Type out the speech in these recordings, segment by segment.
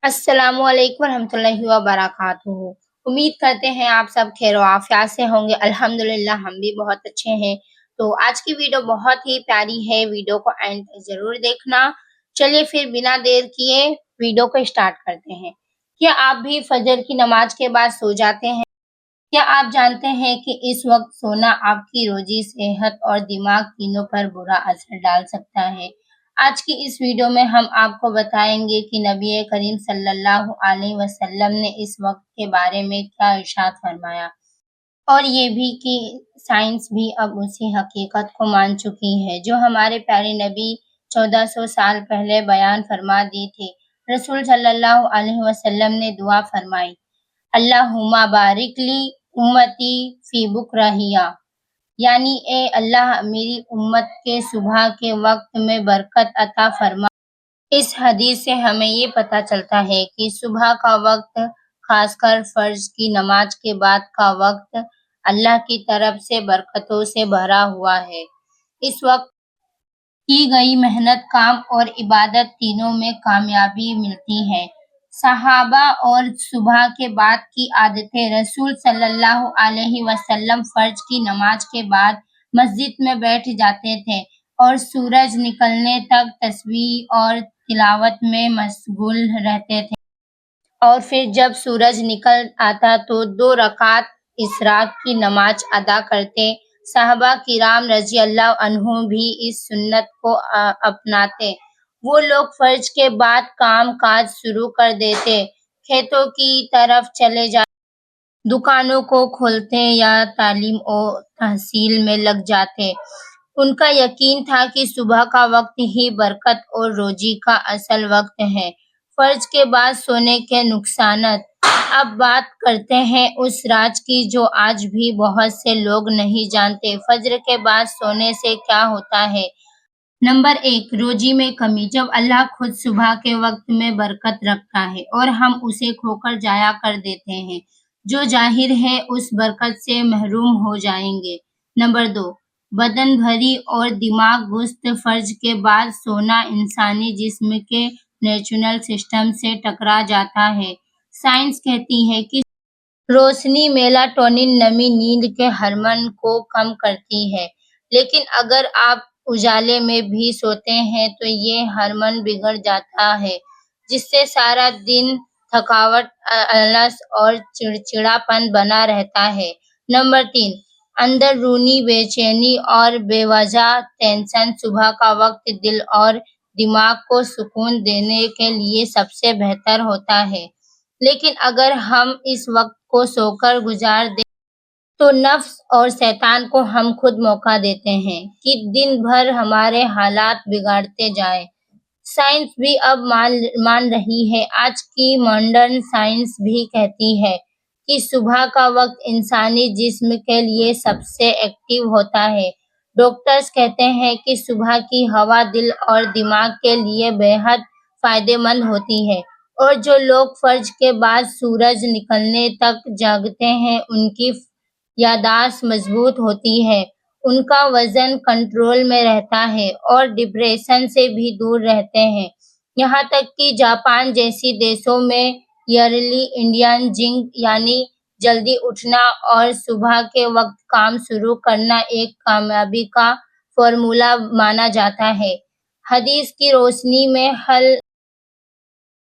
السلام علیکم ورحمۃ اللہ وبرکاتہ۔ امید کرتے ہیں آپ سب خیر و عافیت سے ہوں گے۔ الحمدللہ ہم بھی بہت اچھے ہیں۔ تو آج کی ویڈیو بہت ہی پیاری ہے، ویڈیو کو اینڈ تک ضرور دیکھنا۔ چلیے پھر بنا دیر کیے ویڈیو کو اسٹارٹ کرتے ہیں۔ کیا آپ بھی فجر کی نماز کے بعد سو جاتے ہیں؟ کیا آپ جانتے ہیں کہ اس وقت سونا آپ کی روزی، صحت اور دماغ تینوں پر برا اثر ڈال سکتا ہے؟ آج کی اس ویڈیو میں ہم آپ کو بتائیں گے کہ نبی کریم صلی اللہ علیہ وسلم نے اس وقت کے بارے میں کیا ارشاد فرمایا، اور یہ بھی کہ سائنس بھی اب اسی حقیقت کو مان چکی ہے جو ہمارے پیارے نبی 1400 سال پہلے بیان فرما دی تھی۔ رسول صلی اللہ علیہ وسلم نے دعا فرمائی، اللہم بارک لی امتی فی بکرہیا، یعنی اے اللہ میری امت کے صبح کے وقت میں برکت عطا فرما۔ اس حدیث سے ہمیں یہ پتہ چلتا ہے کہ صبح کا وقت، خاص کر فرض کی نماز کے بعد کا وقت، اللہ کی طرف سے برکتوں سے بھرا ہوا ہے۔ اس وقت کی گئی محنت، کام اور عبادت تینوں میں کامیابی ملتی ہے۔ صحابہ اور صبح کے بعد کی عادتیں: رسول صلی اللہ علیہ وسلم فرض کی نماز کے بعد مسجد میں بیٹھ جاتے تھے اور سورج نکلنے تک تسبیح اور تلاوت میں مشغول رہتے تھے، اور پھر جب سورج نکل آتا تو 2 رکعت اشراق کی نماز ادا کرتے۔ صحابہ کرام رضی اللہ عنہم بھی اس سنت کو اپناتے۔ وہ لوگ فرض کے بعد کام کاج شروع کر دیتے، کھیتوں کی طرف چلے جاتے، دکانوں کو کھولتے یا تعلیم و تحصیل میں لگ جاتے۔ ان کا یقین تھا کہ صبح کا وقت ہی برکت اور روزی کا اصل وقت ہے۔ فرض کے بعد سونے کے نقصانات۔ اب بات کرتے ہیں اس راز کی جو آج بھی بہت سے لوگ نہیں جانتے۔ فجر کے بعد سونے سے کیا ہوتا ہے؟ نمبر 1، روزی میں کمی۔ جب اللہ خود صبح کے وقت میں برکت رکھتا ہے اور ہم اسے کھو کر ضائع کر دیتے ہیں، جو ظاہر ہے اس برکت سے محروم ہو جائیں گے۔ نمبر 2، بدن بھاری اور دماغ گست۔ فرض کے بعد سونا انسانی جسم کے نیورل سسٹم سے ٹکرا جاتا ہے۔ سائنس کہتی ہے کہ روشنی میلاٹونن نمی نیند کے ہارمون کو کم کرتی ہے، لیکن اگر آپ اجالے میں بھی سوتے ہیں تو یہ ہارمون بگڑ جاتا ہے، جس سے سارا دن تھکاوٹ، آلس اور چڑچڑاپن بنا رہتا ہے۔ نمبر 3، اندرونی بے چینی اور بے وجہ ٹینشن۔ صبح کا وقت دل اور دماغ کو سکون دینے کے لیے سب سے بہتر ہوتا ہے، لیکن اگر ہم اس وقت کو سو کر گزار دیں تو نفس اور شیطان کو ہم خود موقع دیتے ہیں کہ دن بھر ہمارے حالات بگاڑتے جائیں۔ سائنس بھی اب مان رہی ہے۔ آج کی ماڈرن سائنس بھی کہتی ہے کہ صبح کا وقت انسانی جسم کے لیے سب سے ایکٹیو ہوتا ہے۔ ڈاکٹرز کہتے ہیں کہ صبح کی ہوا دل اور دماغ کے لیے بے حد فائدہ مند ہوتی ہے، اور جو لوگ فرض کے بعد سورج نکلنے تک جاگتے ہیں ان کی یادداشت مضبوط ہوتی ہے، ان کا وزن کنٹرول میں رہتا ہے اور ڈپریشن سے بھی دور رہتے ہیں۔ یہاں تک کہ جاپان جیسی دیشوں میں ارلی انڈیجنگ، یعنی جلدی اٹھنا اور صبح کے وقت کام شروع کرنا، ایک کامیابی کا فارمولہ مانا جاتا ہے۔ حدیث کی روشنی میں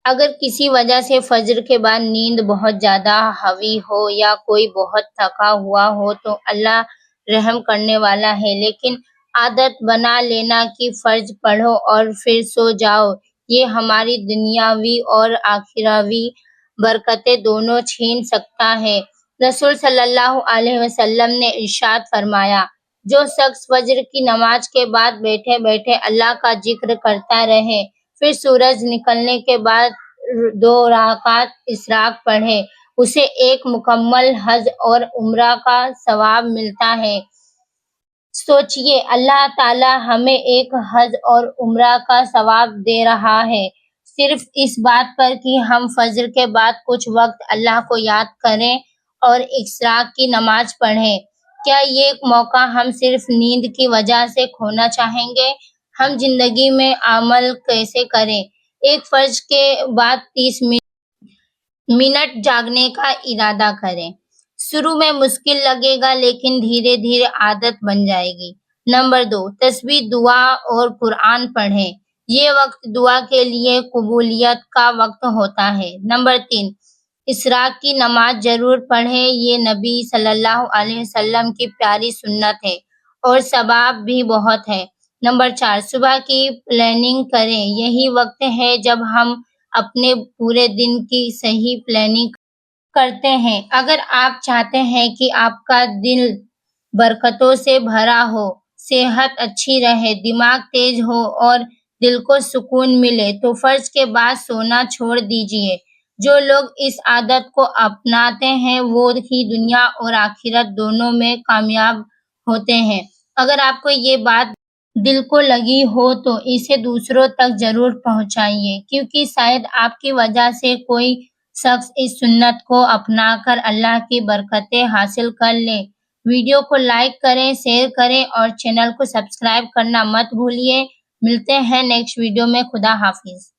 اگر کسی وجہ سے فجر کے بعد نیند بہت زیادہ ہیوی ہو یا کوئی بہت تھکا ہوا ہو تو اللہ رحم کرنے والا ہے، لیکن عادت بنا لینا کہ فرض پڑھو اور پھر سو جاؤ، یہ ہماری دنیاوی اور آخرتاوی برکتیں دونوں چھین سکتا ہے۔ رسول صلی اللہ علیہ وسلم نے ارشاد فرمایا، جو شخص فجر کی نماز کے بعد بیٹھے بیٹھے اللہ کا ذکر کرتا رہے، پھر سورج نکلنے کے بعد 2 رکعت اشراق پڑھے، اسے ایک مکمل حج اور عمرہ کا ثواب ملتا ہے۔ سوچئے، اللہ تعالیٰ ہمیں ایک حج اور عمرہ کا ثواب دے رہا ہے، صرف اس بات پر کہ ہم فجر کے بعد کچھ وقت اللہ کو یاد کریں اور اشراق کی نماز پڑھیں۔ کیا یہ موقع ہم صرف نیند کی وجہ سے کھونا چاہیں گے؟ ہم زندگی میں عمل کیسے کریں؟ ایک فرض کے بعد 30 منٹ جاگنے کا ارادہ کریں۔ شروع میں مشکل لگے گا لیکن دھیرے دھیرے عادت بن جائے گی۔ نمبر 2، تسبیح، دعا اور قرآن پڑھیں۔ یہ وقت دعا کے لیے قبولیت کا وقت ہوتا ہے۔ نمبر 3، اشراق کی نماز ضرور پڑھیں، یہ نبی صلی اللہ علیہ وسلم کی پیاری سنت ہے اور ثواب بھی بہت ہے۔ نمبر 4، صبح کی پلاننگ کریں، یہی وقت ہے جب ہم اپنے پورے دن کی صحیح پلاننگ کرتے ہیں۔ اگر آپ چاہتے ہیں کہ آپ کا دن برکتوں سے بھرا ہو، صحت اچھی رہے، دماغ تیز ہو اور دل کو سکون ملے تو فرض کے بعد سونا چھوڑ دیجیے۔ جو لوگ اس عادت کو اپناتے ہیں وہ ہی دنیا اور آخرت دونوں میں کامیاب ہوتے ہیں۔ اگر آپ کو یہ بات دل کو لگی ہو تو اسے دوسروں تک ضرور پہنچائیے، کیونکہ شاید آپ کی وجہ سے کوئی شخص اس سنت کو اپنا کر اللہ کی برکتیں حاصل کر لے۔ ویڈیو کو لائک کریں، شیئر کریں اور چینل کو سبسکرائب کرنا مت بھولیے۔ ملتے ہیں نیکسٹ ویڈیو میں۔ خدا حافظ۔